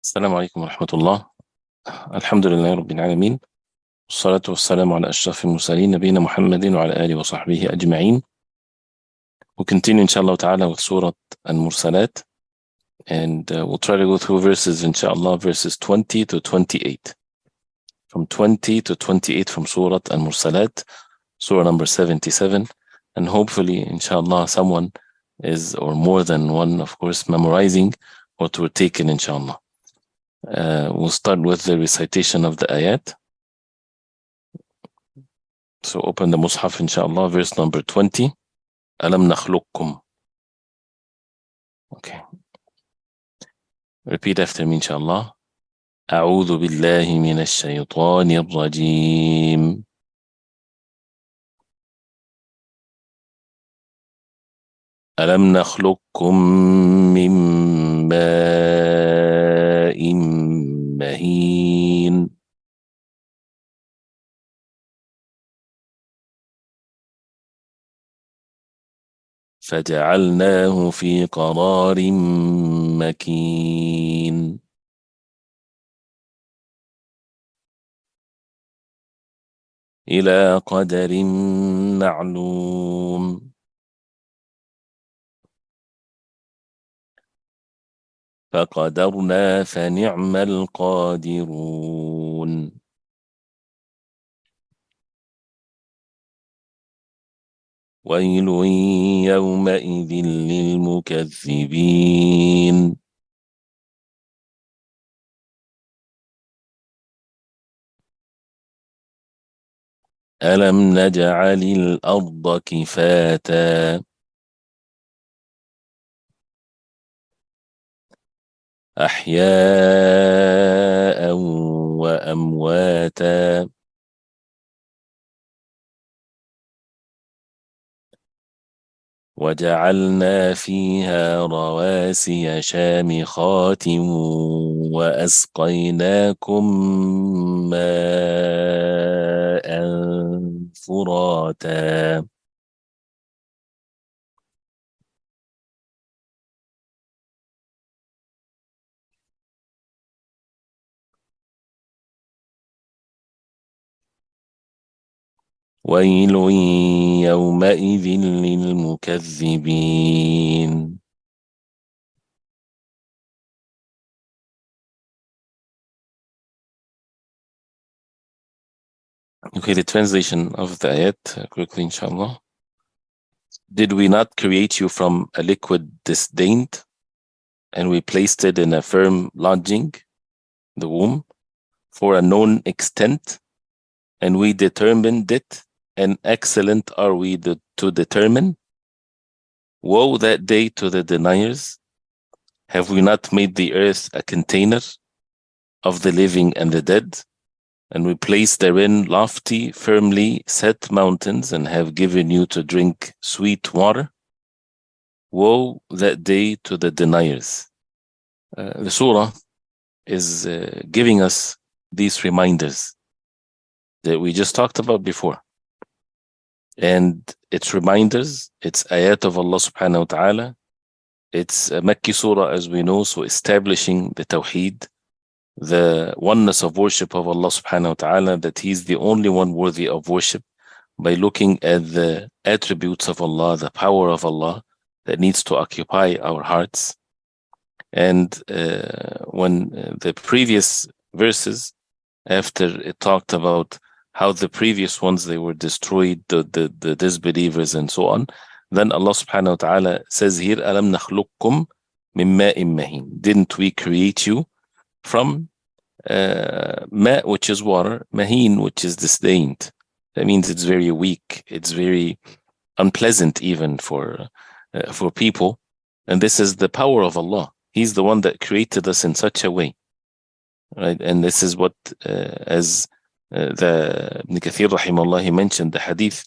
السلام عليكم ورحمة الله. الحمد لله رب العالمين، والصلاة والسلام على أشرف المرسلين نبينا محمد وعلى آله وصحبه أجمعين. We'll continue inshallah ta'ala with Surah Mursalat, and we'll try to go through verses inshallah, verses 20 to 28. From 20 to 28 from Surah Mursalat, Surah number 77, and hopefully inshallah someone is, or more than one of course, memorizing what we're taking inshallah. We'll start with the recitation of the ayat. So open the Mus'haf inshallah, verse number 20. Alam nakhluqkum. Okay. Repeat after me inshallah. أعوذ بالله من الشيطان الرجيم. ألم نخلقكم من ماء مهين فجعلناه في قرار مكين إلى قدر معلوم فقدرنا فنعم القادرون ويل يومئذ للمكذبين ألم نجعل الأرض كفاتا أحياء وأمواتا وجعلنا فيها رواسي شامخات وأسقيناكم ماء فراتا ويل يومئذ للمكذبين. Okay, the translation of the ayat quickly inshallah. Did we not create you from a liquid disdained, and we placed it in a firm lodging, the womb, for a known extent, and we determined it, and excellent are we to determine? Woe that day to the deniers! Have we not made the earth a container of the living and the dead, and we placed therein lofty, firmly set mountains, and have given you to drink sweet water? Woe that day to the deniers! The surah is giving us these reminders that we just talked about before. And it's reminders, it's ayat of Allah subhanahu wa ta'ala. It's a Makki surah, as we know, so establishing the tawheed, the oneness of worship of Allah subhanahu wa ta'ala, that He's the only one worthy of worship, by looking at the attributes of Allah, the power of Allah that needs to occupy our hearts. And when the previous verses, after it talked about how the previous ones, they were destroyed, the disbelievers and so on, then Allah subhanahu wa ta'ala says here, Alam nakhluqkum min ma'in mahin. Didn't we create you from ma', which is water, mahin, which is disdained. That means it's very weak, it's very unpleasant even for people. And this is the power of Allah. He's the one that created us in such a way, right? And this is what, as the Ibn Kathir rahimahullah, he mentioned the hadith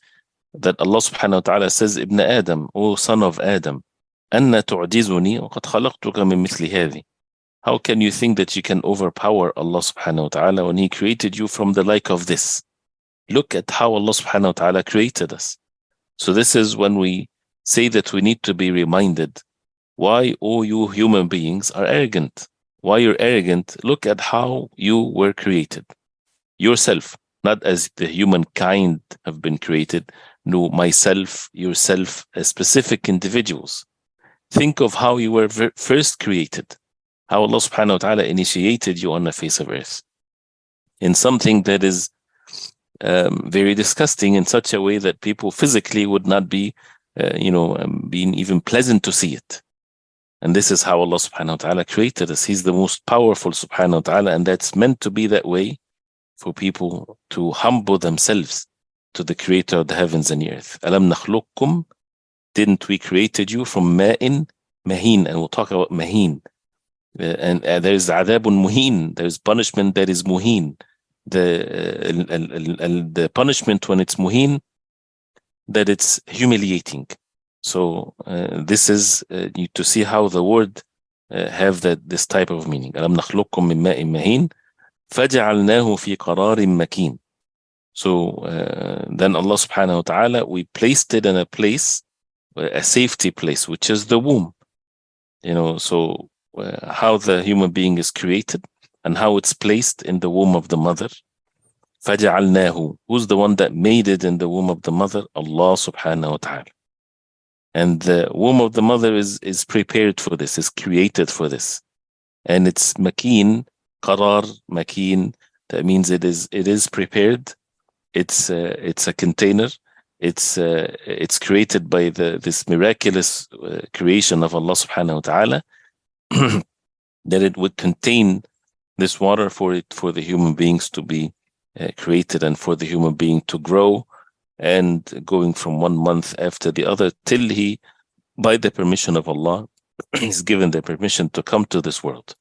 that Allah subhanahu wa ta'ala says, Ibn Adam, O son of Adam, أَنَّ تُعْجِزُنِي وَقَدْ خَلَقْتُكَ مِن مِثْلِ هَذِي. How can you think that you can overpower Allah subhanahu wa ta'ala when He created you from the like of this? Look at how Allah subhanahu wa ta'ala created us. So this is when we say that we need to be reminded, why all you human beings are arrogant? Why you're arrogant? Look at how you were created. Yourself, not as the humankind have been created. No, myself, yourself, as specific individuals. Think of how you were first created. How Allah subhanahu wa ta'ala initiated you on the face of earth. In something that is very disgusting in such a way that people physically would not be, being even pleasant to see it. And this is how Allah subhanahu wa ta'ala created us. He's the most powerful subhanahu wa ta'ala, and that's meant to be that way for people to humble themselves to the creator of the heavens and the earth. Alam nakhluqkum, didn't we created you from ma'in mahin? And we'll talk about mahin. And there's adabun muhin, there's punishment that is muhin. The punishment when it's muhin, that it's humiliating. So this is to see how the word have this type of meaning. أَلَمْ نَخْلُقكُم مِّن مَّاءٍ مَّهِينٍ فَجَعَلْنَاهُ فِي قَرَارٍ مَّكِينٍ. So then Allah subhanahu wa ta'ala, we placed it in a place, a safety place, which is the womb. So how the human being is created and how it's placed in the womb of the mother. فَجَعَلْنَاهُ, who's the one that made it in the womb of the mother? Allah subhanahu wa ta'ala. And the womb of the mother is prepared for this, is created for this. And it's makin, qarar, makin, that means it is prepared. It's a container. It's created by this miraculous creation of Allah subhanahu wa ta'ala, that it would contain this water for the human beings to be created, and for the human being to grow, and going from 1 month after the other till he, by the permission of Allah, is given the permission to come to this world.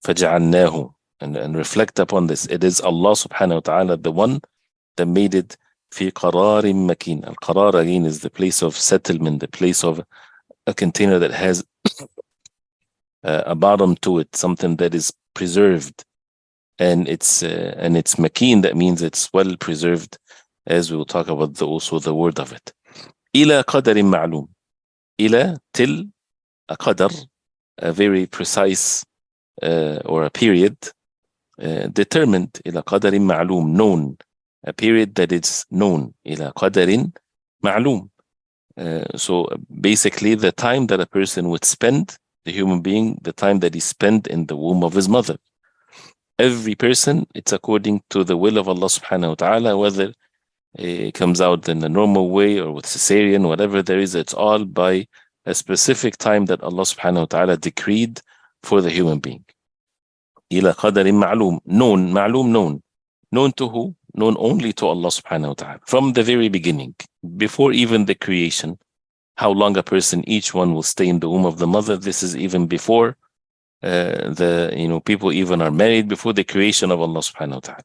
فَجَعَلْنَاهُ, and reflect upon this. It is Allah subhanahu wa ta'ala, the one that made it fi qararin makin. Al-qarar again is the place of settlement, the place of a container that has a bottom to it, something that is preserved, and it's makin, that means it's well preserved, as we will talk about also the word of it. إلى قدر معلوم. إلى, till, a qadar, a very precise or a period determined. إلى قدر معلوم, known, a period that is known. إلى قدر معلوم. So basically the time that a person would spend, the human being, the time that he spent in the womb of his mother. Every person, it's according to the will of Allah subhanahu wa ta'ala, whether it comes out in the normal way or with cesarean, whatever there is, it's all by a specific time that Allah subhanahu wa ta'ala decreed for the human being. إلى قدر معلوم, known, معلوم, known. Known to who? Known only to Allah subhanahu wa ta'ala. From the very beginning, before even the creation, how long a person, each one will stay in the womb of the mother. This is even before people even are married, before the creation of Allah subhanahu wa ta'ala.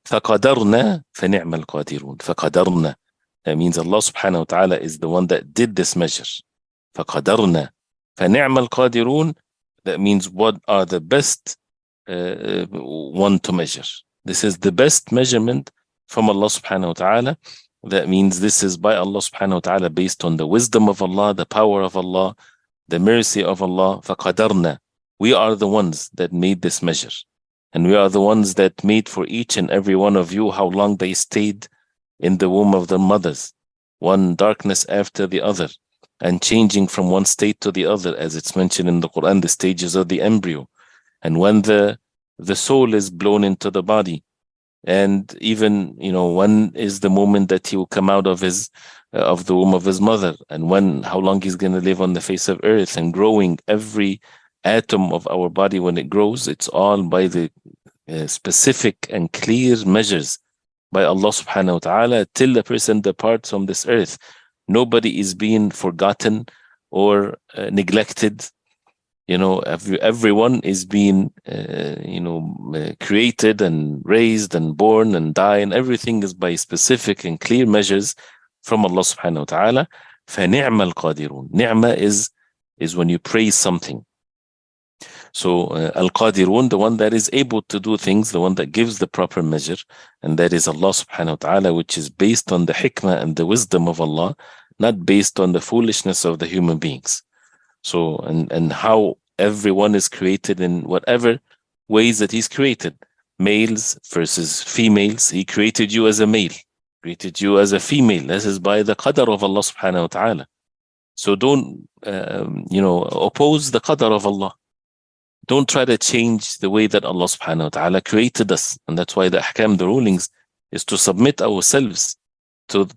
فَقَدَرْنَا فَنِعْمَ الْقَادِرُونَ. فَقَدَرْنَا, that means Allah subhanahu wa ta'ala is the one that did this measure. فَقَدَرْنَا فَنِعْمَ الْقَادِرُونَ, that means what are the best one to measure. This is the best measurement from Allah subhanahu wa ta'ala. That means this is by Allah subhanahu wa ta'ala, based on the wisdom of Allah, the power of Allah, the mercy of Allah. فَقَدَرْنَا, we are the ones that made this measure. And we are the ones that made for each and every one of you how long they stayed in the womb of their mothers, one darkness after the other, and changing from one state to the other, as it's mentioned in the Quran, the stages of the embryo. And when the soul is blown into the body, and even when is the moment that he will come out of the womb of his mother, and how long he's going to live on the face of earth, and growing every atom of our body when it grows, it's all by the specific and clear measures by Allah subhanahu wa ta'ala, till the person departs from this earth. Nobody is being forgotten or neglected. Everyone is being created and raised and born and die, and everything is by specific and clear measures from Allah subhanahu wa ta'ala. فَنِعْمَ الْقَادِرُونَ. Ni'mah is when you praise something. So Al-Qadirun, the one that is able to do things, the one that gives the proper measure, and that is Allah subhanahu wa ta'ala, which is based on the hikmah and the wisdom of Allah, not based on the foolishness of the human beings. So, and how everyone is created in whatever ways that he's created. Males versus females. He created you as a male, created you as a female. This is by the qadr of Allah subhanahu wa ta'ala. So don't, oppose the qadr of Allah. Don't try to change the way that Allah subhanahu wa ta'ala created us. And that's why the ahkam, the rulings, is to submit ourselves to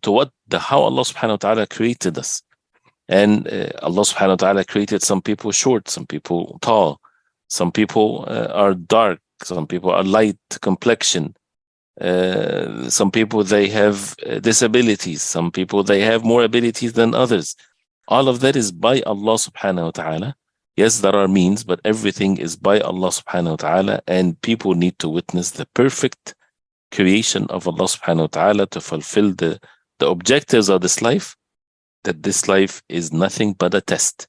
how Allah subhanahu wa ta'ala created us. And Allah subhanahu wa ta'ala created some people short, some people tall, some people are dark, some people are light complexion, some people, they have disabilities, some people, they have more abilities than others. All of that is by Allah subhanahu wa ta'ala. Yes, there are means, but everything is by Allah subhanahu wa ta'ala, and people need to witness the perfect creation of Allah subhanahu wa ta'ala to fulfill the objectives of this life, that this life is nothing but a test,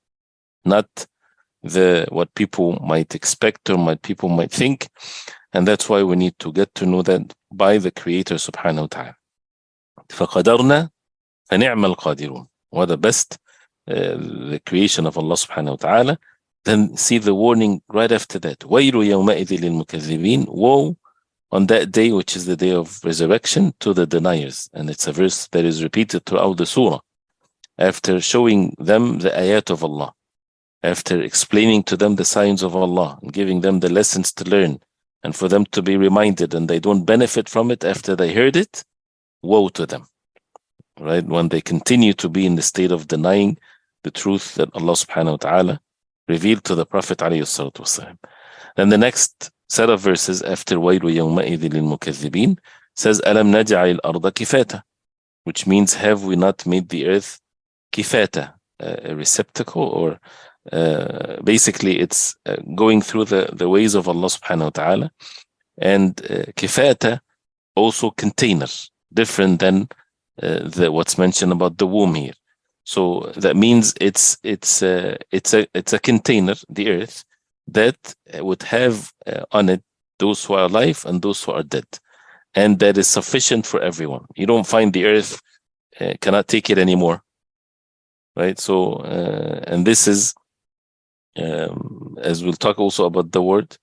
not what people might expect or what people might think. And that's why we need to get to know that by the Creator subhanahu wa ta'ala. فَقَدَرْنَا فَنِعْمَ الْقَادِرُونَ. What the best, the creation of Allah subhanahu wa ta'ala. Then see the warning right after that. وَيْلُ يَوْمَئِذٍ لِلْمُكَذِّبِينَ. Woe on that day, which is the day of resurrection, to the deniers. And it's a verse that is repeated throughout the surah. After showing them the ayat of Allah, after explaining to them the signs of Allah, and giving them the lessons to learn, and for them to be reminded, and they don't benefit from it after they heard it, woe to them. Right? When they continue to be in the state of denying the truth that Allah subhanahu wa ta'ala revealed to the Prophet alayhi salatu wasalam. Then the next set of verses after وَيْلُ يَوْمَئِذٍ لِلْمُكَذِّبِينَ says أَلَمْ نَجْعَلِ الْأَرْضَ كِفَاتًا, which means have we not made the earth kifata, a receptacle, or basically it's going through the ways of Allah subhanahu wa ta'ala. And kifata, also container, different than what's mentioned about the womb here. So that means it's a container, the earth, that would have on it those who are alive and those who are dead, and that is sufficient for everyone. You don't find the earth cannot take it anymore, right? So and this is as we'll talk also about the word,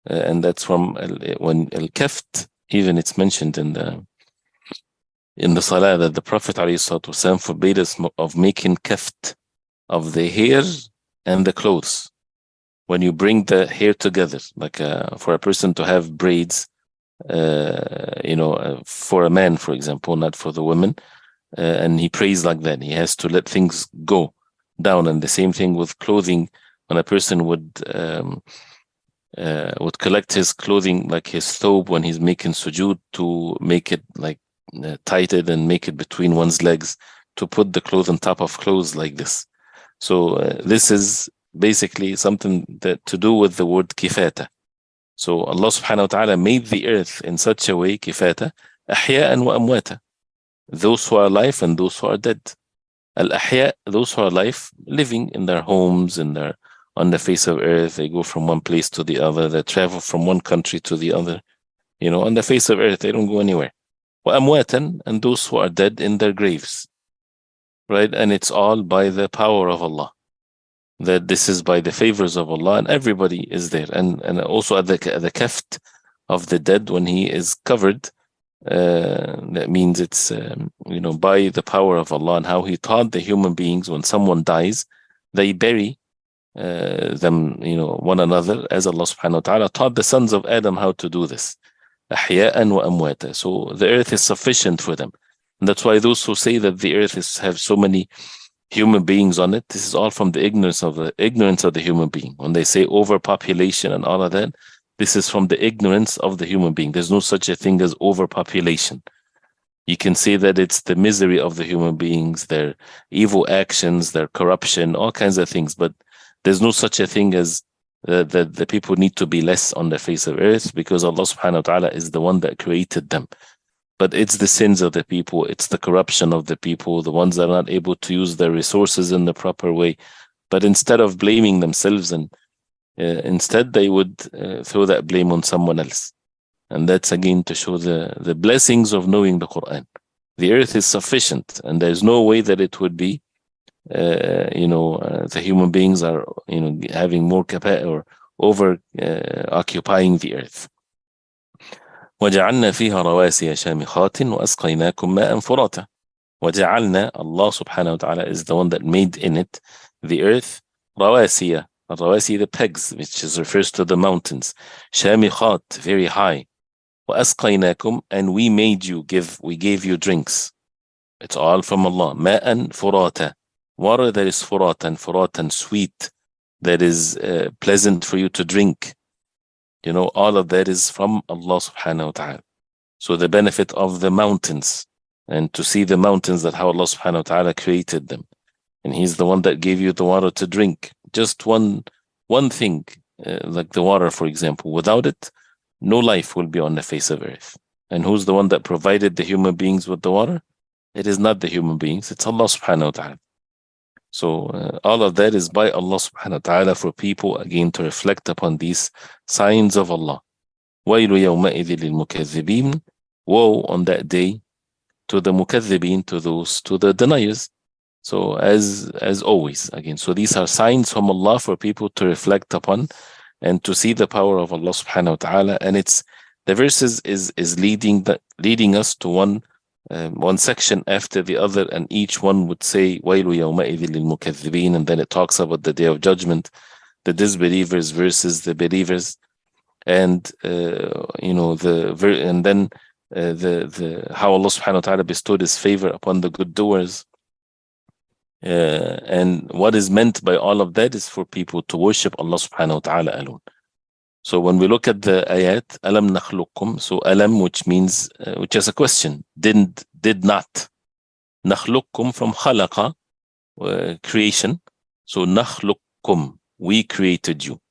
and that's from when al-kaft, even it's mentioned in the salah that the Prophet ﷺ forbade us of making kaft of the hair and the clothes. When you bring the hair together, like for a person to have braids, for a man, for example, not for the women, and he prays like that, he has to let things go down. And the same thing with clothing, when a person would collect his clothing, like his thobe, when he's making sujood, to make it like tighted and make it between one's legs, to put the clothes on top of clothes like this. So this is basically something that to do with the word kifata. So Allah subhanahu wa ta'ala made the earth in such a way, kifata, ahya'an wa amwata, those who are alive and those who are dead. Al-ahya, those who are alive, living in their homes, on the face of earth, they go from one place to the other, they travel from one country to the other, on the face of earth, they don't go anywhere. وَأَمْوَاتًا, and those who are dead in their graves, right? And it's all by the power of Allah, that this is by the favors of Allah, and everybody is there. And also at the kaft of the dead, when he is covered, that means it's by the power of Allah, and how he taught the human beings, when someone dies, they bury them, one another, as Allah subhanahu wa ta'ala taught the sons of Adam how to do this. أحياء وأمواتا. So the earth is sufficient for them. And that's why those who say that the earth have so many human beings on it, this is all from the ignorance of the human being. When they say overpopulation and all of that, this is from the ignorance of the human being. There's no such a thing as overpopulation. You can say that it's the misery of the human beings, their evil actions, their corruption, all kinds of things, but there's no such a thing as the people need to be less on the face of earth, because Allah subhanahu wa ta'ala is the one that created them. But it's the sins of the people, it's the corruption of the people, the ones that are not able to use their resources in the proper way. But instead of blaming themselves, and instead they would throw that blame on someone else. And that's again to show the blessings of knowing the Quran. The earth is sufficient, and there's no way that it would be the human beings are, having more capacity or over occupying the earth. وجعلنا فيها رواسي شامخات وأسقيناكم ماء فراتا. وجعلنا, Allah subhanahu wa ta'ala is the one that made in it, the earth, رواسي, الرواسي, the pegs, which refers to the mountains, شامخات, very high, وأسقيناكم, and we gave you drinks. It's all from Allah. ماء فراتا, water that is furatan, sweet, that is pleasant for you to drink. All of that is from Allah subhanahu wa ta'ala. So the benefit of the mountains, and to see the mountains, that how Allah subhanahu wa ta'ala created them. And He's the one that gave you the water to drink. Just one thing, like the water, for example. Without it, no life will be on the face of earth. And who's the one that provided the human beings with the water? It is not the human beings, it's Allah subhanahu wa ta'ala. So all of that is by Allah subhanahu wa ta'ala, for people again to reflect upon these signs of Allah. وَيْلُ يَوْمَئِذٍ لِلْمُكَذِّبِينَ. Woe on that day to the mukaththibin, to the deniers. So as always, again, so these are signs from Allah for people to reflect upon and to see the power of Allah subhanahu wa ta'ala. And it's the verses is leading us to one section after the other, and each one would say وَيْلُ يَوْمَئِذٍ لِلْمُكَذِّبِينَ, and then it talks about the day of judgment, the disbelievers versus the believers, and and then how Allah subhanahu wa ta'ala bestowed His favor upon the good doers. And what is meant by all of that is for people to worship Allah subhanahu wa ta'ala alone. So when we look at the ayat, alam nakhluqkum, so alam, which means, which is a question, did not. Nakhluqkum from khalaqa, creation. So nakhluqkum, we created you.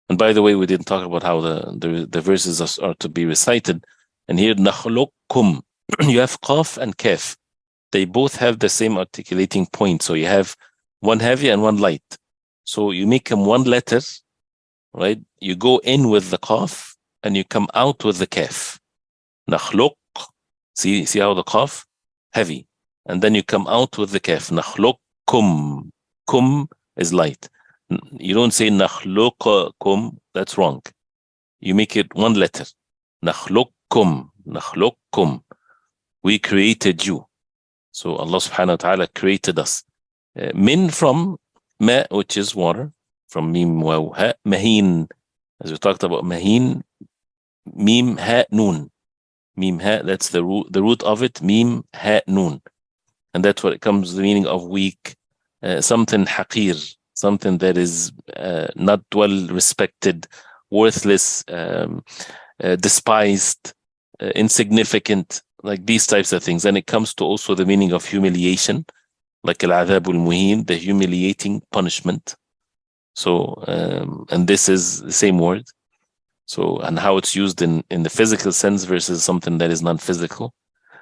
And by the way, we didn't talk about how the verses are to be recited. And here, nakhluqkum, you have qaf and kaf. They both have the same articulating point. So you have one heavy and one light. So you make them one letter, right? You go in with the qaf and you come out with the kaf. Nakhluq. See how the qaf? Heavy. And then you come out with the kaf. Nakhluqkum. Kum is light. You don't say nakhluqkum. That's wrong. You make it one letter. Nakhluqkum. Nakhluqkum. We created you. So Allah subhanahu wa ta'ala created us. Min from ma, which is water. From mim waw ha, mahin, as we talked about, mahin, mim ha noon, mim ha, that's the root of it, mim ha noon, and that's what it comes the meaning of weak, something haqir, something that is not well respected, worthless, despised, insignificant, like these types of things. And it comes to also the meaning of humiliation, like al-adhabul muhin, the humiliating punishment. So, and this is the same word. So, and how it's used in the physical sense versus something that is non-physical.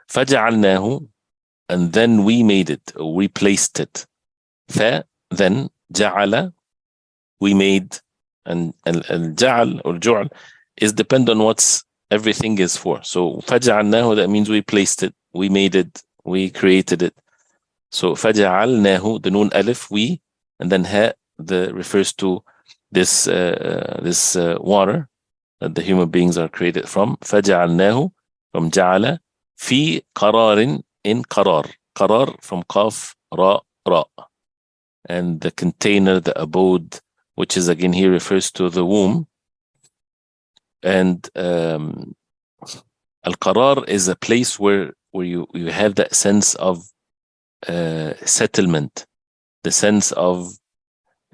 فَجَعَلْنَاهُ, and then we made it, or we placed it. Then, جَعَلَ, we made, and al-ja'al or ju'al is depend on what's everything is for. So, فَجَعَلْنَاهُ, that means we placed it, we made it, we created it. So, فَجَعَلْنَاهُ, the noon alif, we, and then ha, refers to this water that the human beings are created from. فَجَعَلْنَاهُ, from جَعَلَ, في قرار, in qarar. Qarar from qaf, ra, ra. And the container, the abode, which is again here refers to the womb. And al-qarar is a place where you have that sense of settlement, the sense of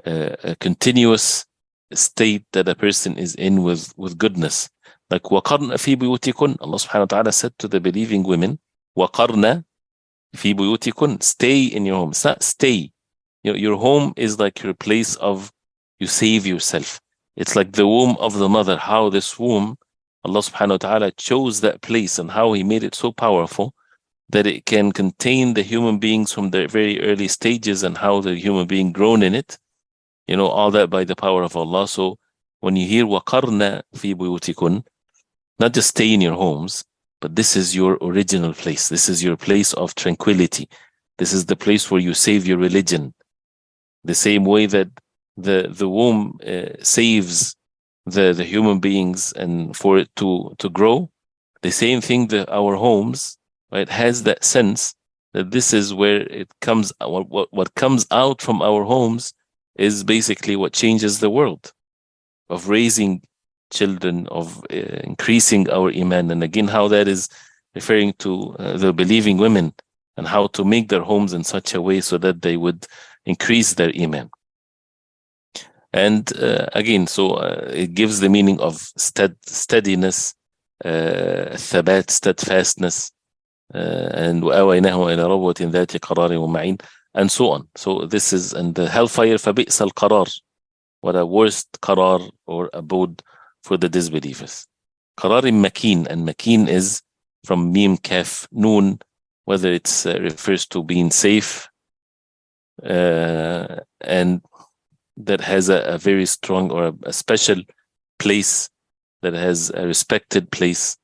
a continuous state that a person is in with goodness. Like وَقَرْنَ فِي بُيُوتِكُنْ, Allah subhanahu wa ta'ala said to the believing women, وَقَرْنَ فِي بُيُوتِكُنْ, stay in your home. It's not stay. Your home is like your place of, you save yourself. It's like the womb of the mother, how this womb, Allah subhanahu wa ta'ala chose that place and how He made it so powerful that it can contain the human beings from their very early stages, and how the human being grown in it. All that by the power of Allah. So when you hear وَقَرْنَ فِي بُيُوتِكُنْ, not just stay in your homes, but this is your original place. This is your place of tranquility. This is the place where you save your religion. The same way that the womb saves the human beings and for it to grow, the same thing that our homes, right, has that sense that this is where it comes. What comes out from our homes is basically what changes the world, of raising children, of increasing our iman. And again, how that is referring to the believing women and how to make their homes in such a way so that they would increase their iman. And again, so it gives the meaning of steadiness, ثبات, steadfastness, and وآويناه إلى ربوة ذات قرار ومعين, and so on. So this is, and the hellfire, فبئس القرار, what a worst qarar or abode for the disbelievers. Qarar makin, and makin is from mim, kaf, noon, whether it refers to being safe, and that has a very strong or a special place, that has a respected place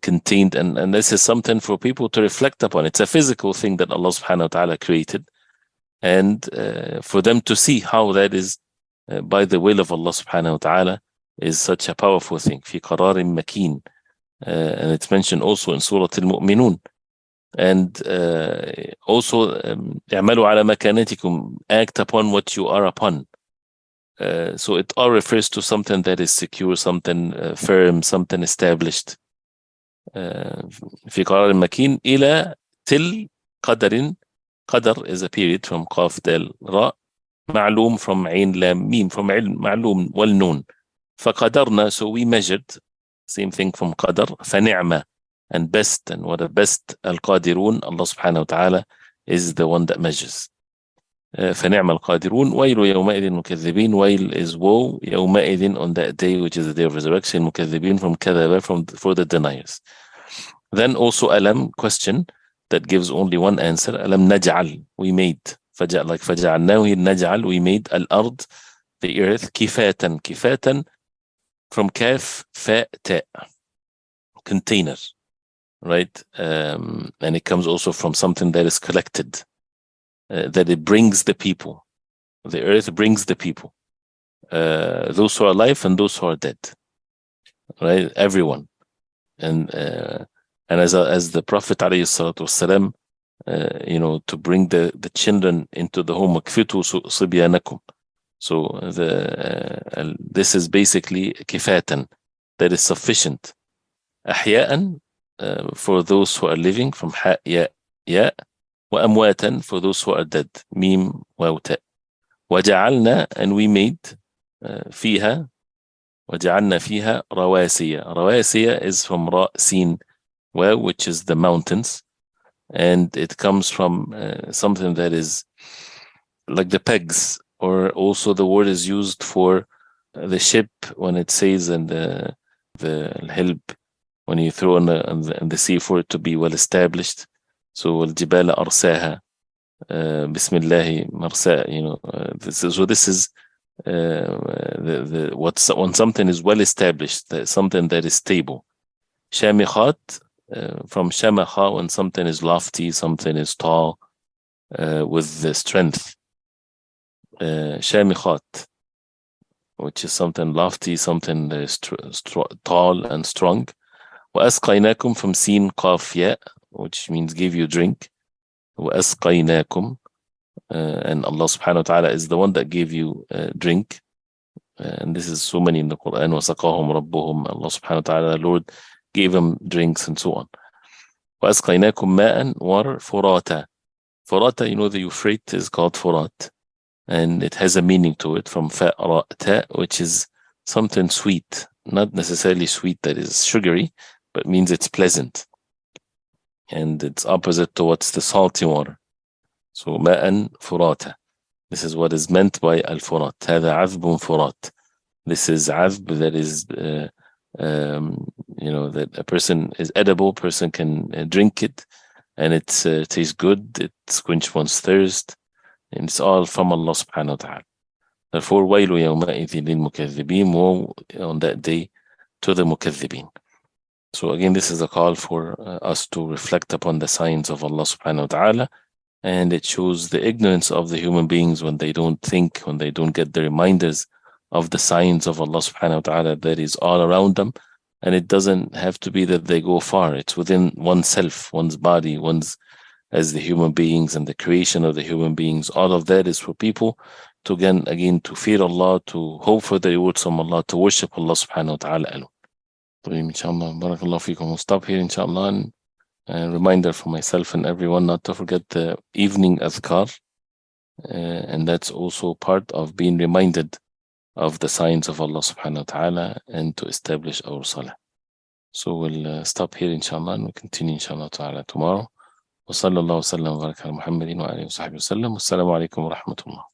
contained. And this is something for people to reflect upon. It's a physical thing that Allah subhanahu wa ta'ala created, and for them to see how that is by the will of Allah subhanahu wa ta'ala is such a powerful thing. في قرار مكين, and it's mentioned also in Surah Al-Mu'minun. And also اعملوا على مكانتكم, act upon what you are upon. So it all refers to something that is secure, something firm, something established. في قرار مكين إلى till قدر. قدر is a period from قاف دال راء. معلوم from عين لام ميم, from علم معلوم والنون. فقدرنا, so we measured. Same thing from قدر. فنعمة, and best, and what a best. القادرون, Allah subhanahu wa ta'ala is the one that measures. فنعم القادرون. ويل يومئذ المكذبين. ويل is woe. يومئذ, on that day, which is the day of resurrection. المكذبين from كذب, for the deniers. Then also alam, question that gives only one answer. alam naj'al, we made. like فجعلناه نجعل, we made. الأرض, the earth. كفاتا, كفاتا from kaf, fa, ta, container, right? And it comes also from something that is collected, that it brings the people. The earth brings the people, those who are alive and those who are dead, right? Everyone. And as the Prophet alayhi salatu wasalam, to bring the children into the home. So this is basically kifatan, that is sufficient. أحياء, for those who are living, from ha, ya, ya. وأمواتا, for those who are dead, mim, waw, ta. وجعلنا, and we made فيها. وجعلنا فيها رواسي. رواسي is from ra, sin, waw, which is the mountains. And it comes from something that is like the pegs, or also the word is used for the ship when it says in the help, when you throw in the sea, for it to be well established. So الجبال أرساها, بسم الله مرساها. So this is when something is well established, something that is stable. شامخات, from shamaha, when something is lofty, something is tall, with the strength. Shamikhat, which is something lofty, something that is tall and strong. وأسقيناكم, from sin, qaf, ya, which means give you drink. وأسقيناكم, and Allah subhanahu wa ta'ala is the one that gave you drink. And this is so many in the Quran. وَسَقَاهُمْ رَبُّهُمْ, Allah subhanahu wa ta'ala, Lord, gave them drinks, and so on. وَأَسْقَيْنَاكُمْ مَاءً, water. فُرَاتًا, Furata, the Euphrates is called Furat, and it has a meaning to it, from fa-ra-ta, which is something sweet, not necessarily sweet that is sugary, but means it's pleasant, and it's opposite to what's the salty water. So ma'an furata, this is what is meant by al-furat. هذا عذب furat, this is azb, that is that a person is edible, person can drink it, and it tastes good, it quenches one's thirst, and it's all from Allah subhanahu wa ta'ala. Therefore, وَيْلُ يَوْمَئِذٍ لِلْمُكَذِّبِينَ, woe on that day to the mukaththibin. So again, this is a call for us to reflect upon the signs of Allah subhanahu wa ta'ala, and it shows the ignorance of the human beings when they don't think, when they don't get the reminders of the signs of Allah subhanahu wa ta'ala that is all around them. And it doesn't have to be that they go far. It's within oneself, one's body, one's as the human beings and the creation of the human beings. All of that is for people to again to fear Allah, to hope for the rewards from Allah, to worship Allah subhanahu wa ta'ala alone. طيب إن شاء الله بارك الله فيكم. We'll stop here إن شاء الله. And reminder for myself and everyone not to forget the evening azkar. And that's also part of being reminded of the signs of Allah subhanahu wa ta'ala and to establish our salah. So we'll stop here inshallah and we'll continue inshallah ta'ala tomorrow. وصلى الله وسلم وبارك على محمد وآله وصحبه وسلم والسلام عليكم ورحمة الله.